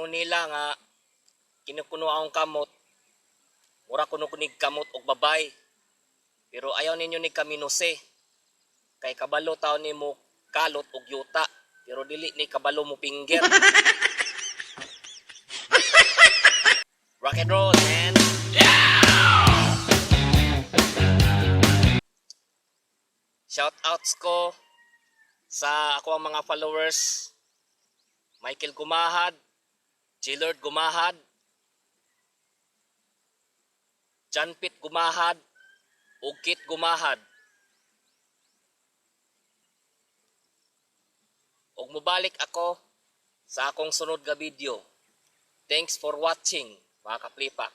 ingon nila nga kinukuno akong kamot, mura kuno kunig kamot og babay. Pero ayaw ninyo ni kaminuse. Kay kabalo taon ni mo kalot og yuta, pero dili ni kabalo mo finger. Rock and roll, man. Shout outs ko sa ako ang mga followers. Michael Gumahad, Chillard Gumahad, John Pitt Gumahad, ug Kit Gumahad. Ug mobalik ako sa akong sunod nga video. Thanks for watching, mga kaplipax.